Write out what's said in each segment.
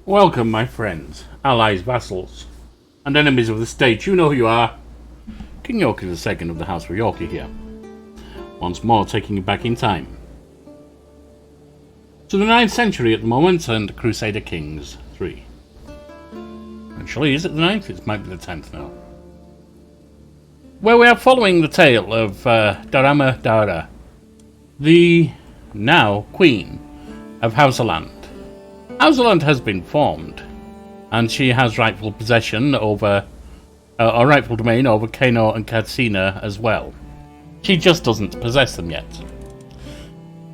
Welcome, my friends, allies, vassals, and enemies of the state. You know who you are. King Yorkie II of the House of Yorkie here. Once more, taking you back in time. To the 9th century at the moment, and Crusader Kings 3. Actually, is it the 9th? It might be the 10th now. Where we are following the tale of Daurama Daura, the now Queen of Hausaland. Hausaland has been formed, and she has rightful possession over, or rightful domain over Kano and Katsina as well. She just doesn't possess them yet.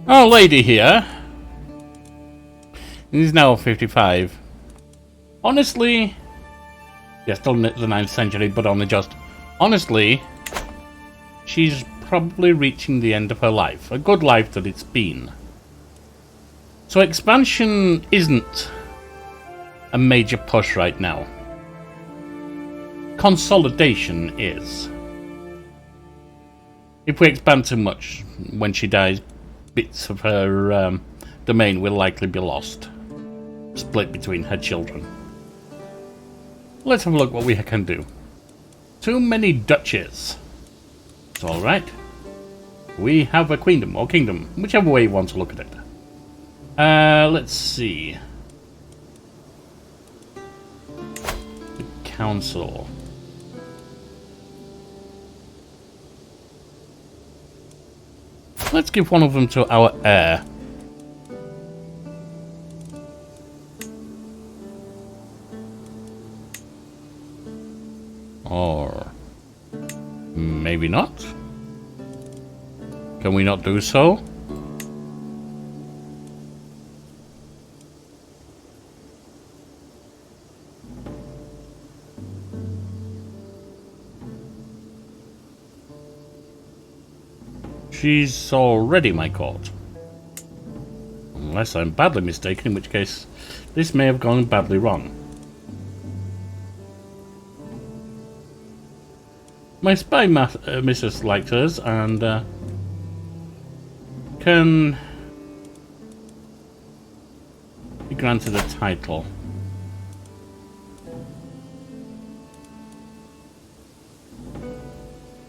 Our lady here is now 55. Honestly, yeah, still in the 9th century, but only just. Honestly, she's probably reaching the end of her life. A good life that it's been. So expansion isn't a major push right now. Consolidation is. If we expand too much, when she dies, bits of her domain will likely be lost. Split between her children. Let's have a look what we can do. Too many duchies. It's alright. We have a queendom, or kingdom, whichever way you want to look at it. Let's see. The council. Let's give one of them to our heir. Or maybe not. Can we not do so? She's already my court. Unless I'm badly mistaken, in which case this may have gone badly wrong. My spy missus likes hers and can be granted a title.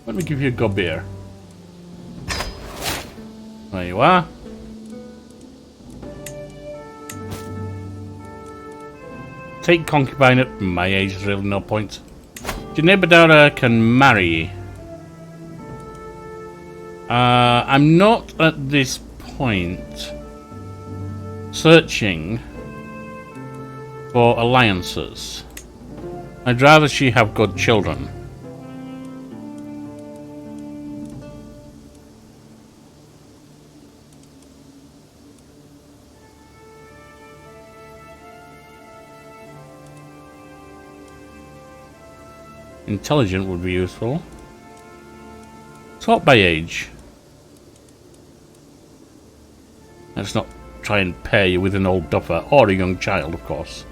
Let me give you a gobir. There you are. Take concubine at my age is really no point. Daura can marry. I'm not at this point searching for alliances. I'd rather she have good children. Intelligent would be useful. Sort by age. Let's not try and pair you with an old duffer or a young child, of course.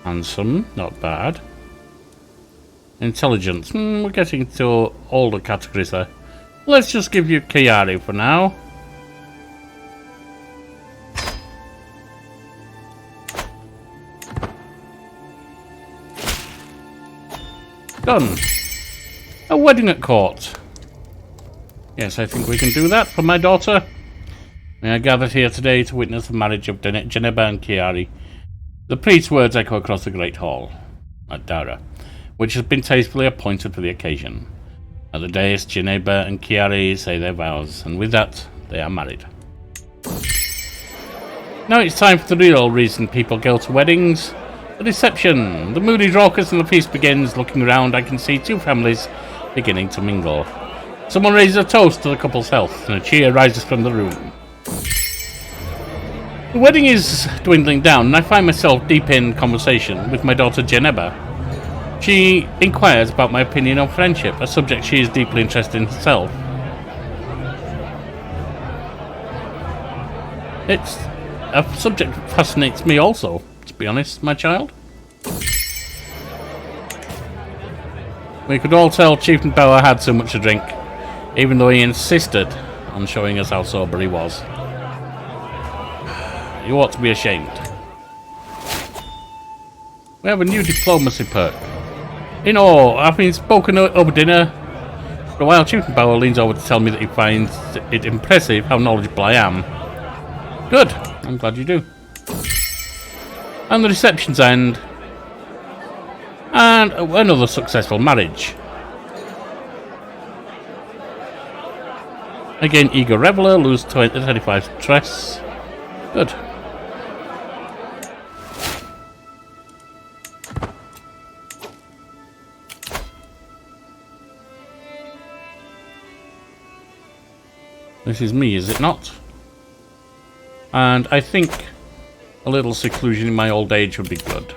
Handsome, not bad. Intelligence, we're getting to older categories there. Let's just give you Kiari for now. Done. A wedding at court. Yes, I think we can do that for my daughter. We are gathered here today to witness the marriage of Geneba and Kiari. The priest's words echo across the great hall at Daura, which has been tastefully appointed for the occasion. At the dais, Geneba and Kiari say their vows, and with that, they are married. Now it's time for the real reason people go to weddings. The reception. The mood is raucous and the feast begins. Looking around, I can see two families beginning to mingle. Someone raises a toast to the couple's health, and a cheer rises from the room. The wedding is dwindling down, and I find myself deep in conversation with my daughter Geneba. She inquires about my opinion on friendship, a subject she is deeply interested in herself. It's a subject that fascinates me also. To be honest, my child. We could all tell Chieftain Power had so much to drink, even though he insisted on showing us how sober he was. You ought to be ashamed. We have a new diplomacy perk. In all, having spoken over dinner, for a while Chief Bauer leans over to tell me that he finds it impressive how knowledgeable I am. Good, I'm glad you do. And the reception's end. And another successful marriage. Again, eager reveler, lose 25 stress. Good. This is me, is it not? And I think a little seclusion in my old age would be good.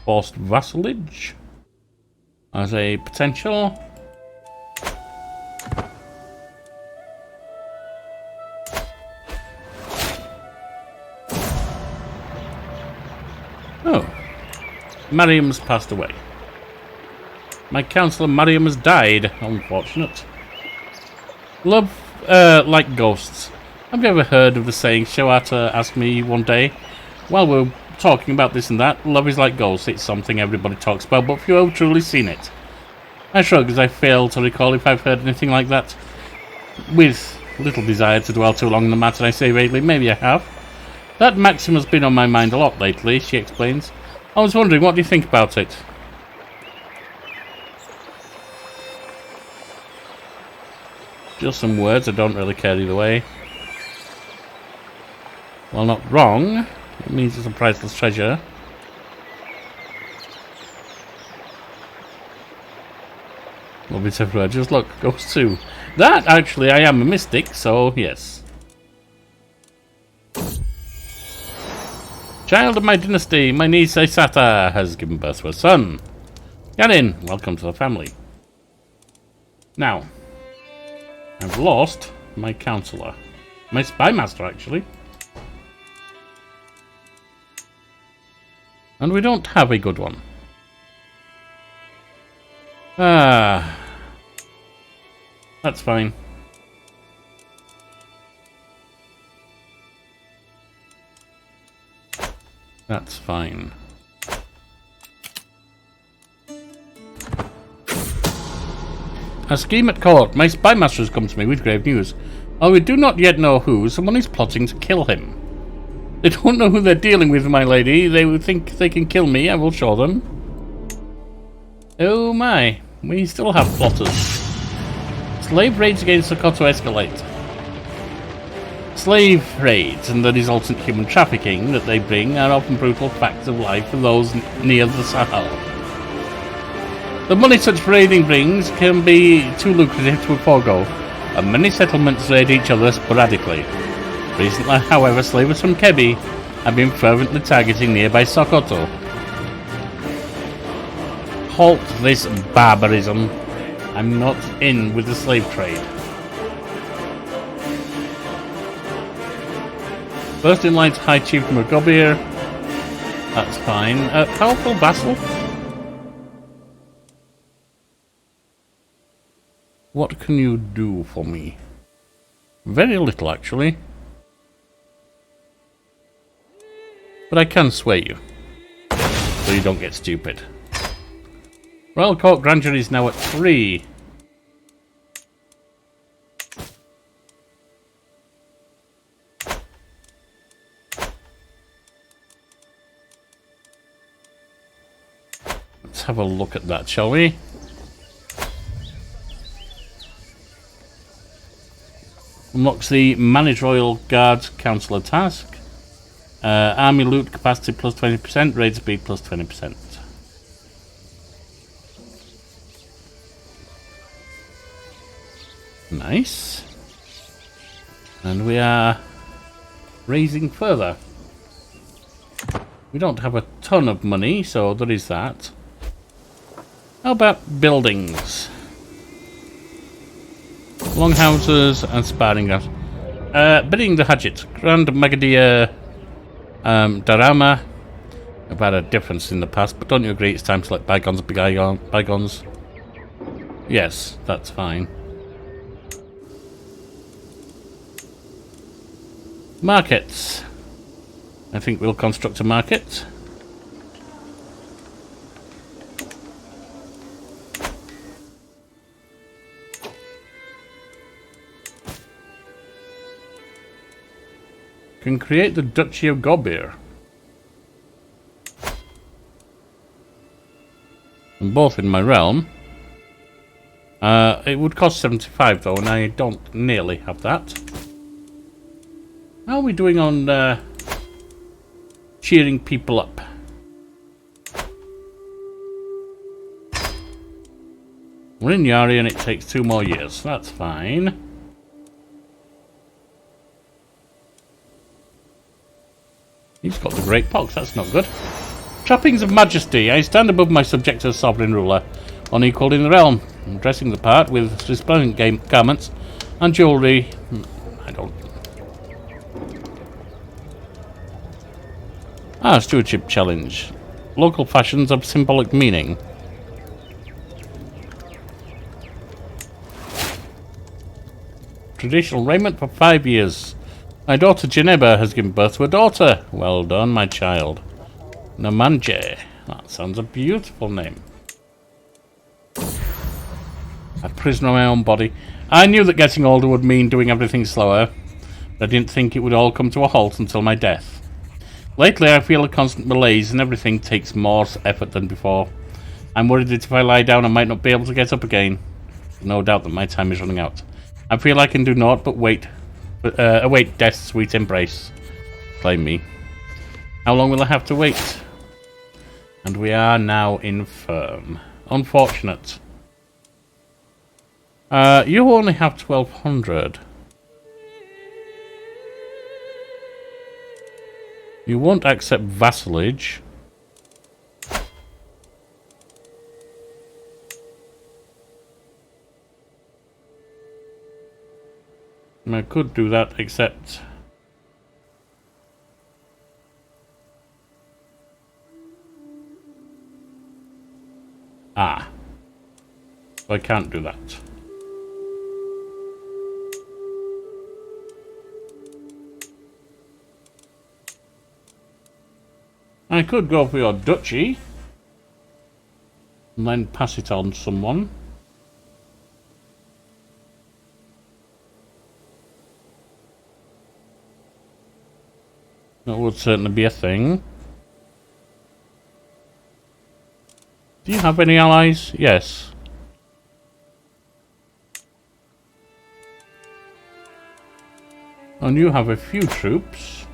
Forced vassalage as a potential. Oh, Mariam's passed away. My counsellor Mariam has died. Unfortunate. Love, like ghosts. Have you ever heard of the saying? Shawata asked me one day while we were talking about this and that. Love is like ghosts. It's something everybody talks about, but few have truly seen it. I shrug as I fail to recall if I've heard anything like that. With little desire to dwell too long on the matter, I say vaguely, maybe I have. That maxim has been on my mind a lot lately, she explains. I was wondering, what do you think about it? Just some words, I don't really care either way. Well, not wrong. It means it's a priceless treasure. Love it everywhere. Just look, goes to that. Actually, I am a mystic, so yes. Child of my dynasty, my niece Aisata has given birth to a son. Garin, welcome to the family. Now, I've lost my counselor, my spy master, actually. And we don't have a good one. Ah. That's fine. That's fine. A scheme at court. My spy master has come to me with grave news. While we do not yet know who, someone is plotting to kill him. They don't know who they're dealing with, my lady. They will think they can kill me. I will show them. Oh my. We still have plotters. Slave raids against Sokoto escalate. Slave raids and the resultant human trafficking that they bring are often brutal facts of life for those near the Sahel. The money such raiding brings can be too lucrative to forego, and many settlements raid each other sporadically. Recently, however, slavers from Kebi have been fervently targeting nearby Sokoto. Halt this barbarism. I'm not in with the slave trade. First in line to High Chief Mugobir. That's fine. Powerful vassal? What can you do for me? Very little, actually. But I can sway you. So you don't get stupid. Royal Court Grandeur is now at 3. Let's have a look at that, shall we? Unlocks the Manage Royal Guard Councillor task. Army loot capacity plus 20%, raid speed plus 20%. Nice. And we are raising further. We don't have a ton of money, so there is that. How about buildings? Longhouses and sparring grounds. Bidding the Hadjit. Grand Magadia Daurama. I've had a difference in the past, but don't you agree it's time to let bygones be bygones? Yes, that's fine. Markets. I think we'll construct a market. Can create the Duchy of Gobir. And both in my realm. It would cost 75 though, and I don't nearly have that. How are we doing on cheering people up? We're in Yari and it takes 2 more years. That's fine. He's got the Great Pox, that's not good. Trappings of majesty. I stand above my subject as sovereign ruler, unequalled in the realm. I'm dressing the part with resplendent garments and jewellery. I don't... Stewardship challenge. Local fashions of symbolic meaning. Traditional raiment for 5 years. My daughter Geneba has given birth to a daughter. Well done, my child. Namanje. That sounds a beautiful name. A prisoner of my own body. I knew that getting older would mean doing everything slower, but I didn't think it would all come to a halt until my death. Lately, I feel a constant malaise and everything takes more effort than before. I'm worried that if I lie down, I might not be able to get up again. No doubt that my time is running out. I feel I can do naught but await death's sweet embrace. Blame me. How long will I have to wait? And we are now infirm. Unfortunate. You only have 1200. You won't accept vassalage. I could do that, except... So I can't do that. I could go for your duchy and then pass it on to someone. That would certainly be a thing. Do you have any allies? Yes. And you have a few troops.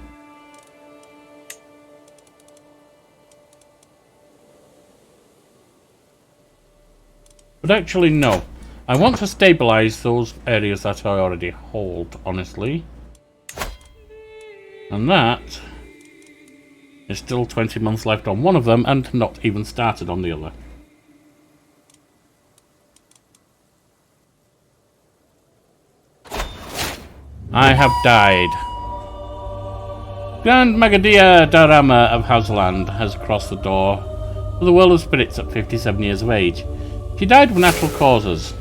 But actually, no. I want to stabilize those areas that I already hold, honestly. And that is still 20 months left on one of them and not even started on the other. I have died. Grand Magadia Daurama of Hausaland has crossed the door to the world of spirits at 57 years of age. She died of natural causes.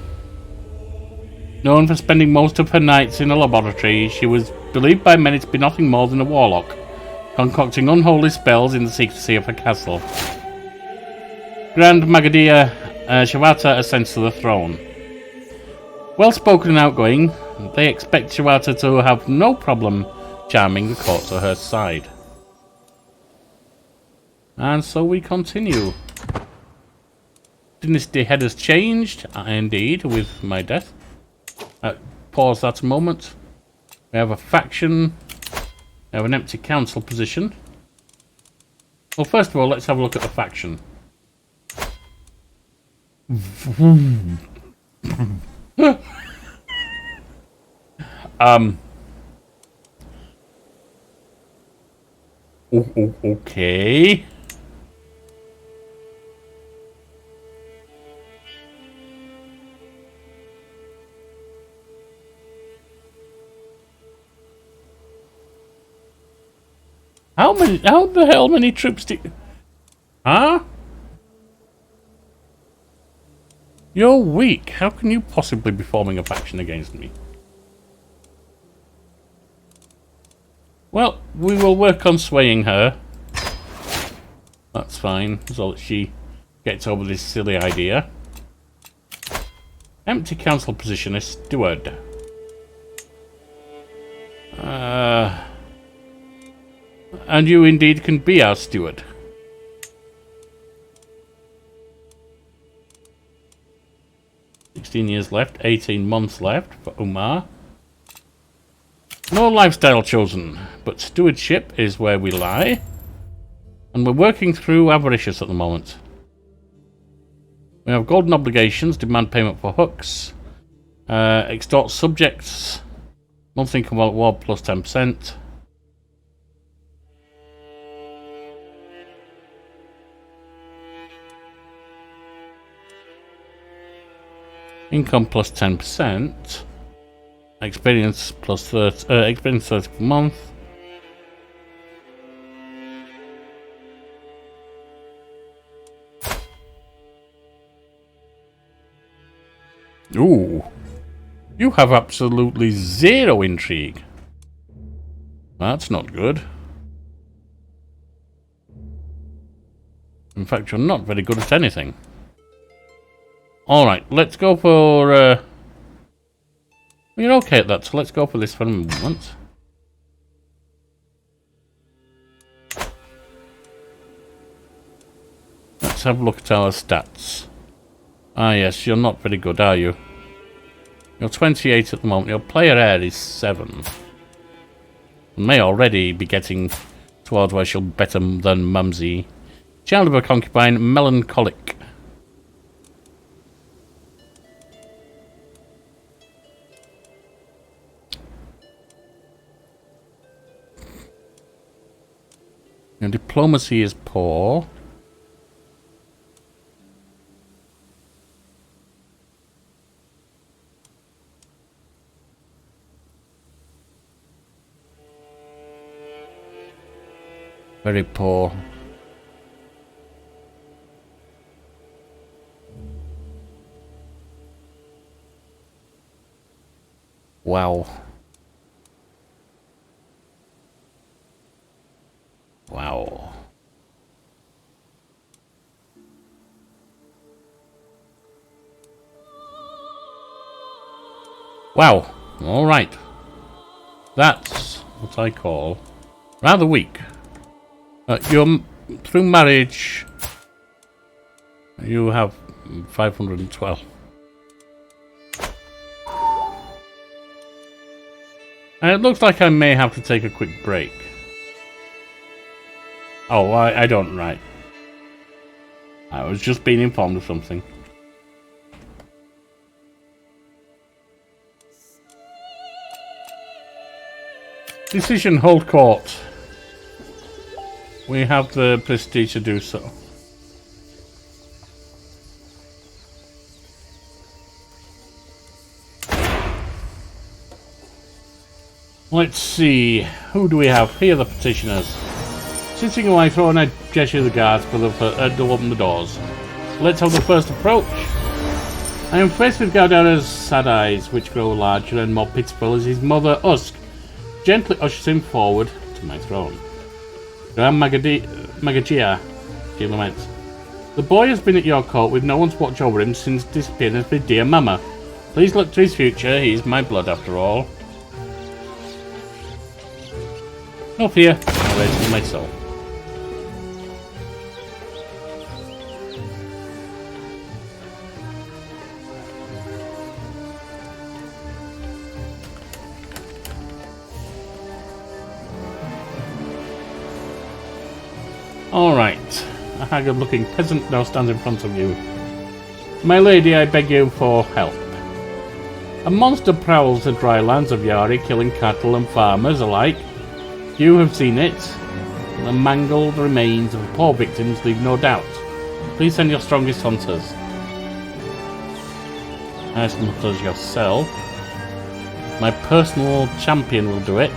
Known for spending most of her nights in a laboratory, she was believed by many to be nothing more than a warlock, concocting unholy spells in the secrecy of her castle. Grand Magadia Shawata ascends to the throne. Well-spoken and outgoing, they expect Shawata to have no problem charming the court to her side. And so we continue. Dynasty head has changed, indeed, with my death. Pause that a moment. We have a faction. We have an empty council position. Well, first of all, let's have a look at the faction. Okay. How the hell many troops do you... Huh? You're weak. How can you possibly be forming a faction against me? Well, we will work on swaying her. That's fine, as long as she gets over this silly idea. Empty council position is steward. And you indeed can be our steward. $16 left, 18 months left for Umar. No lifestyle chosen, but stewardship is where we lie. And we're working through avaricious at the moment. We have golden obligations, demand payment for hooks, extort subjects, monthly income while at war plus 10%. Income plus 10%. Experience plus 30, experience 30 per month. Ooh. You have absolutely zero intrigue. That's not good. In fact, you're not very good at anything. Alright, let's go for... You're okay at that, so let's go for this for a moment. Let's have a look at our stats. Ah yes, you're not very good, are you? You're 28 at the moment. Your player air is 7. You may already be getting towards where she'll be better than Mumsy. Child of a concubine, melancholic. Your diplomacy is poor. Very poor. Wow. Wow. Wow. All right. That's what I call rather weak. You're through marriage. You have 512. And it looks like I may have to take a quick break. Oh, I don't, right. I was just being informed of something. Decision, hold court. We have the prestige to do so. Let's see. Who do we have? Here are the petitioners. Sitting away, throwing a gesture to the guards for the to open the doors. Let's have the first approach. I am faced with Gaudara's sad eyes, which grow larger and more pitiful as his mother, Usk, gently ushers him forward to my throne. Grand Magagia, she laments. The boy has been at your court with no one's watch over him since disappearing with dear Mama. Please look to his future, he is my blood after all. No fear, I'll raise him myself. Alright, a haggard-looking peasant now stands in front of you. My lady, I beg you for help. A monster prowls the dry lands of Yari, killing cattle and farmers alike. You have seen it. The mangled remains of poor victims leave no doubt. Please send your strongest hunters. As hunters yourself. My personal champion will do it.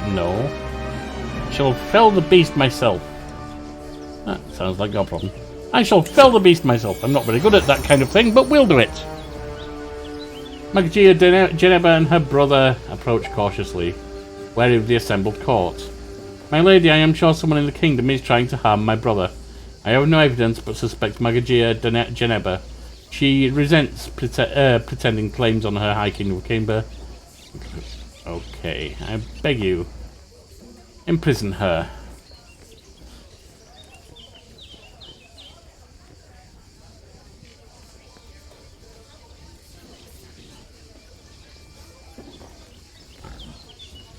No. Shall fell the beast myself. That sounds like your problem. I shall fell the beast myself. I'm not very good at that kind of thing, but we'll do it. Magagia Geneba and her brother approach cautiously, wary of the assembled court. My lady, I am sure someone in the kingdom is trying to harm my brother. I have no evidence, but suspect Magagia Geneba. She resents pretending claims on her High Kingdom of Kimber. Okay, I beg you, imprison her.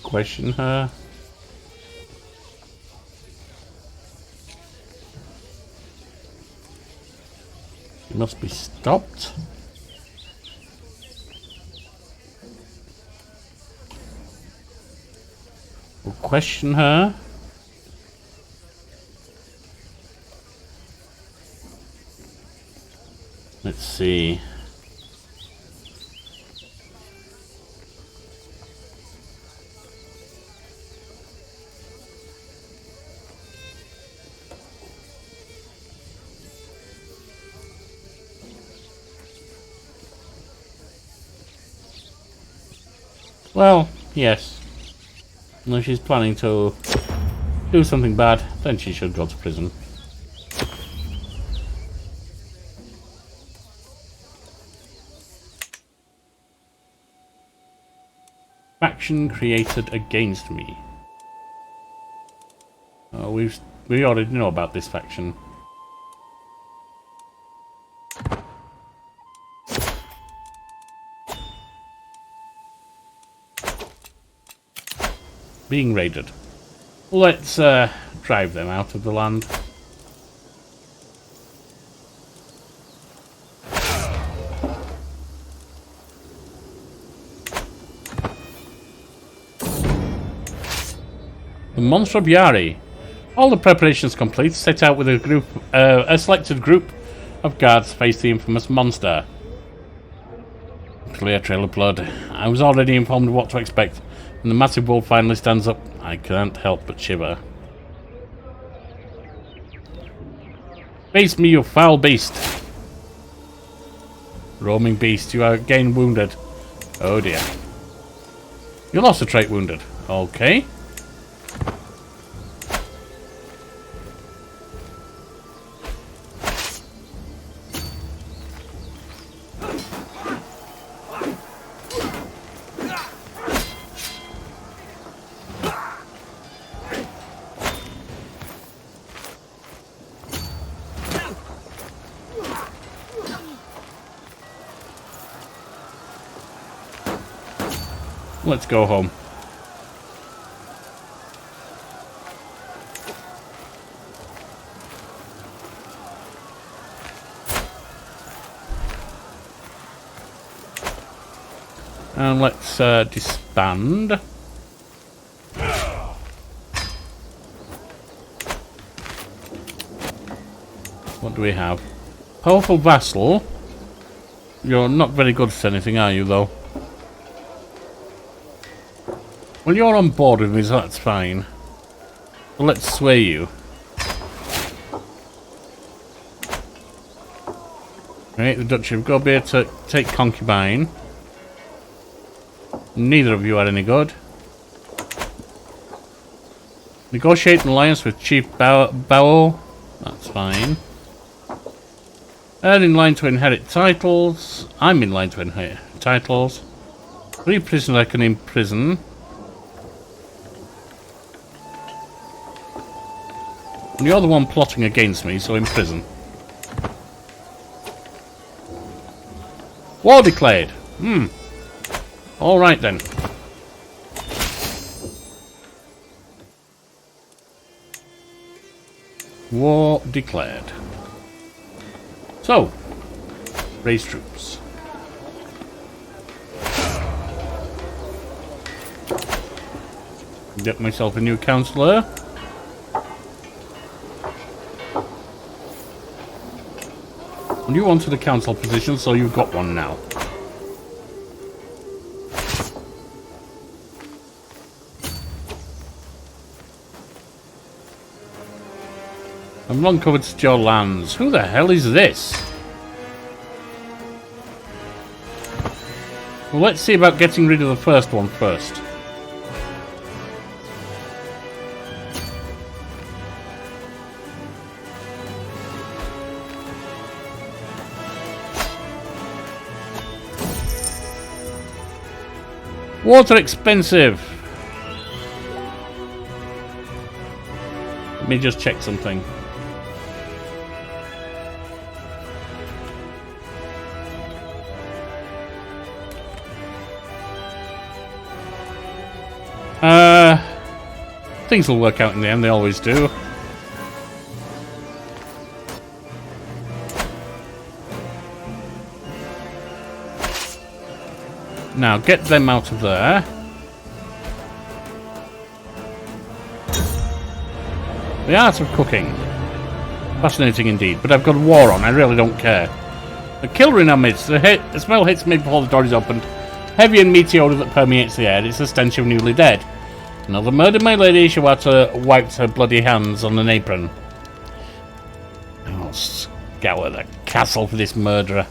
Question her. She must be stopped. We'll question her. Let's see. Well, yes. If she's planning to do something bad, then she should go to prison. Faction created against me. Oh, we already know about this faction. Being raided. Let's drive them out of the land. The Monster of Yari. All the preparations complete. Set out with a selected group of guards face the infamous monster. Clear trail of blood. I was already informed of what to expect. When the massive wolf finally stands up, I can't help but shiver. Face me, you foul beast! Roaming beast, you are again wounded. Oh dear. You lost a trait wounded. Okay. Let's go home. And let's disband. What do we have? Powerful vassal. You're not very good at anything, are you, though? Well, you're on board with me, so that's fine. So let's sway you. Right, the Duchy of Gobir to take concubine. Neither of you are any good. Negotiate an alliance with Chief Bao. That's fine. In line to inherit titles. I'm in line to inherit titles. 3 prisoners I can imprison. And you're the one plotting against me, so in prison. War declared. Alright then. War declared. So, raise troops. Get myself a new councillor. And you wanted a council position, so you've got one now. I've long covered your lands. Who the hell is this? Well, let's see about getting rid of the first one first. Water expensive. Let me just check something. Things will work out in the end, they always do. Now, get them out of there. The art of cooking. Fascinating indeed, but I've got a war on, I really don't care. The killer in our midst, the smell hits me before the door is opened. Heavy and meaty odour that permeates the air, it's the stench of newly dead. Another murder, my lady. Shawata wiped her bloody hands on an apron. I'll scour the castle for this murderer.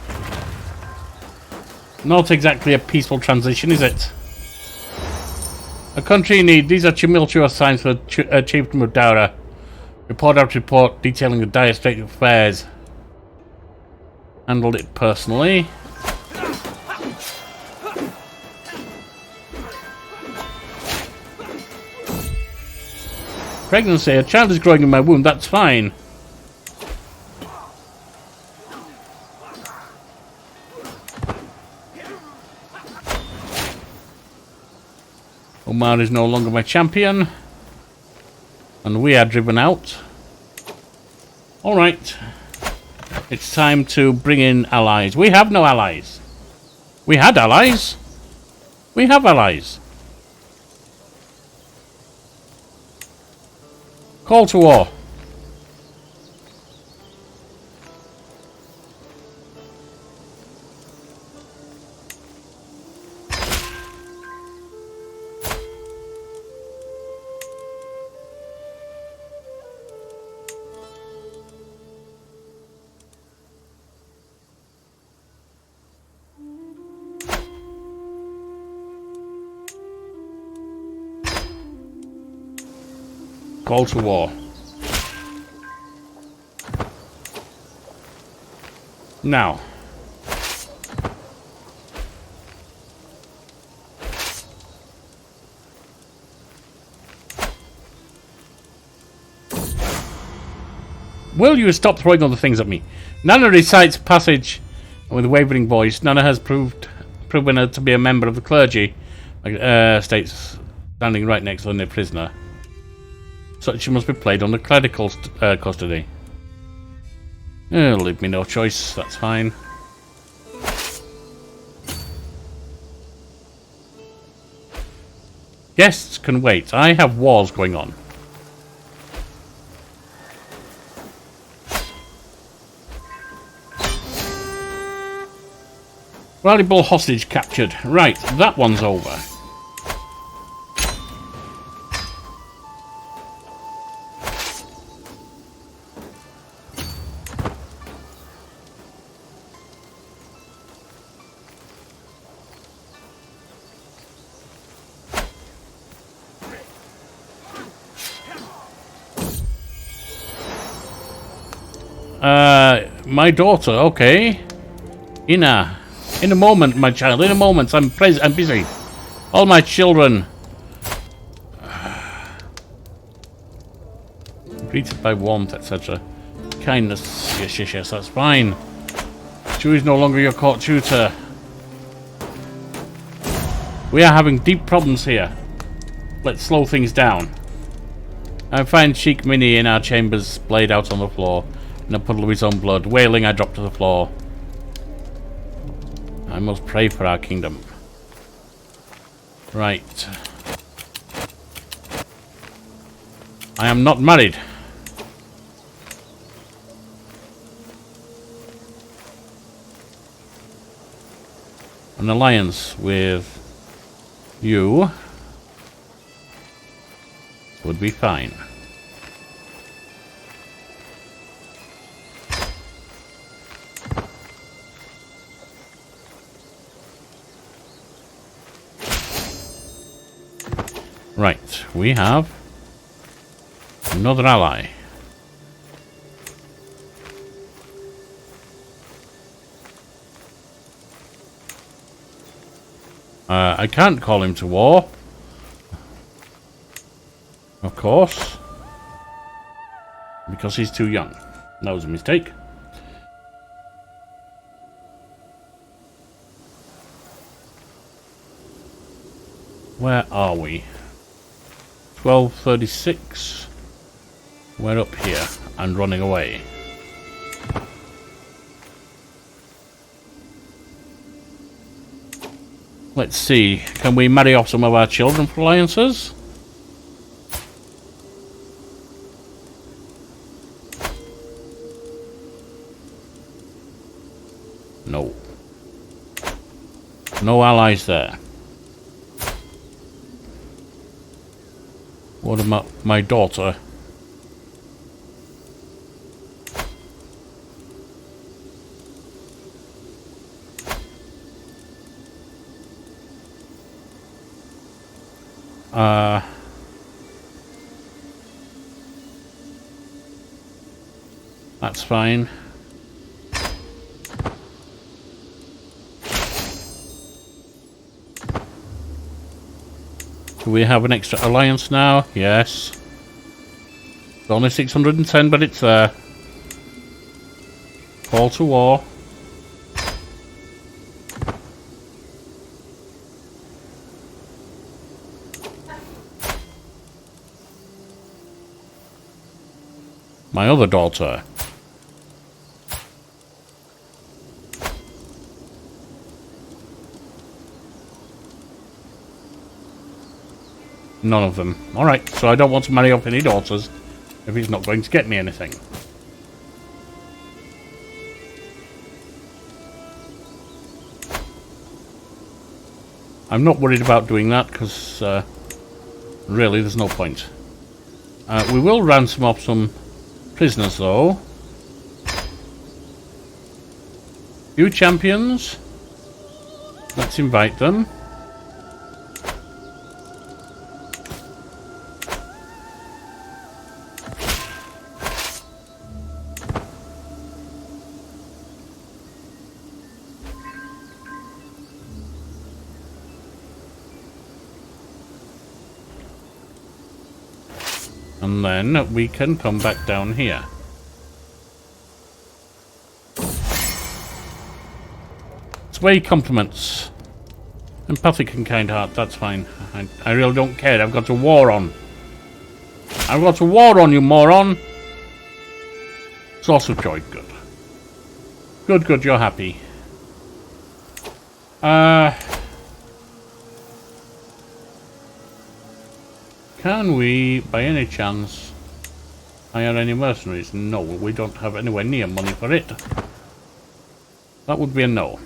Not exactly a peaceful transition, is it? A country in need. These are tumultuous signs for the chieftain of Daura. Report after report detailing the dire state of affairs. Handled it personally. Pregnancy. A child is growing in my womb. That's fine. Omar is no longer my champion. And we are driven out. Alright. It's time to bring in allies. We have no allies. We had allies. We have allies. Call to war. Call to war. Now. Will you stop throwing other things at me? Nana recites passage with a wavering voice. Nana has proven her to be a member of the clergy. States standing right next to the prisoner. Such she must be played under clerical custody. Leave me no choice, that's fine. Guests can wait. I have wars going on. Valuable hostage captured. Right, that one's over. My daughter, okay. In a moment, my child. In a moment, I'm busy. All my children. Greeted by warmth, etc. Kindness. Yes, that's fine. Chu is no longer your court tutor. We are having deep problems here. Let's slow things down. I find Sheik Mini in our chambers, splayed out on the floor. In a puddle of his own blood. Wailing, I dropped to the floor. I must pray for our kingdom. Right. I am not married. An alliance with you would be fine. Right, we have another ally. I can't call him to war. Of course. Because he's too young. That was a mistake. Where are we? 1236. We're up here and running away. Let's see. Can we marry off some of our children for alliances? No. No allies there. What about my daughter? That's fine. Do we have an extra alliance now? Yes. It's only 610, but it's there. Call to war. My other daughter. None of them. Alright, so I don't want to marry off any daughters if he's not going to get me anything. I'm not worried about doing that because really there's no point. We will ransom off some prisoners though. Few champions. Let's invite them. And then we can come back down here. Sway compliments. Empathic and kind heart, that's fine. I really don't care. I've got a war on. I've got a war on, you moron! Source of joy, good. Good, good, you're happy. Can we, by any chance, hire any mercenaries? No, we don't have anywhere near money for it. That would be a no.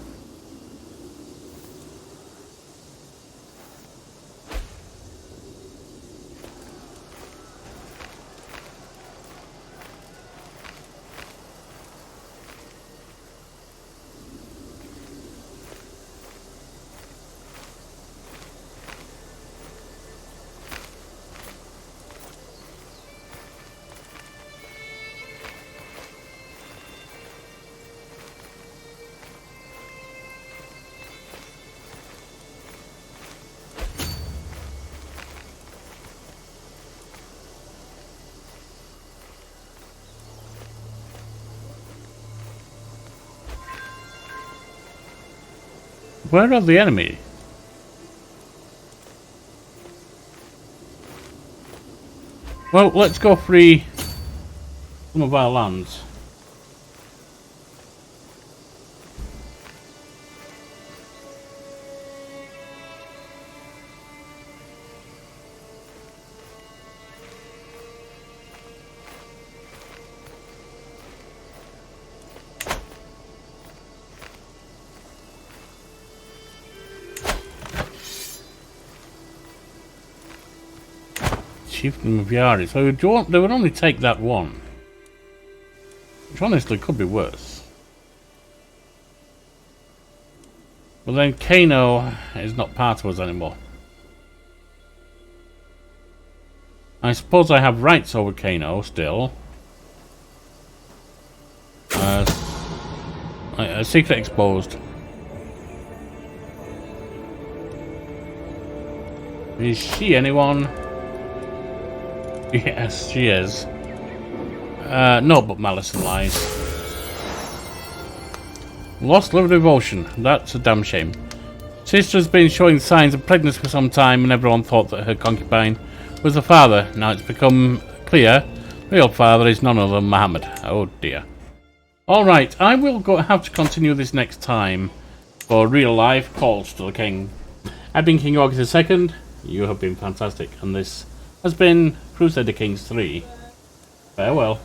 Where are the enemy? Well, let's go free some of our lands. Chieftain of Yari. So they would only take that one. Which honestly could be worse. But then Kano is not part of us anymore. I suppose I have rights over Kano still. A secret exposed. Is she anyone? Yes, she is. No, but malice and lies. Lost love and devotion. That's a damn shame. Sister's been showing signs of pregnancy for some time, and everyone thought that her concubine was the father. Now it's become clear the real father is none other than Muhammad. Oh dear. Alright, I will have to continue this next time for real life calls to the king. I've been King Yorkie II. You have been fantastic, and this has been Crusader Kings 3. Farewell.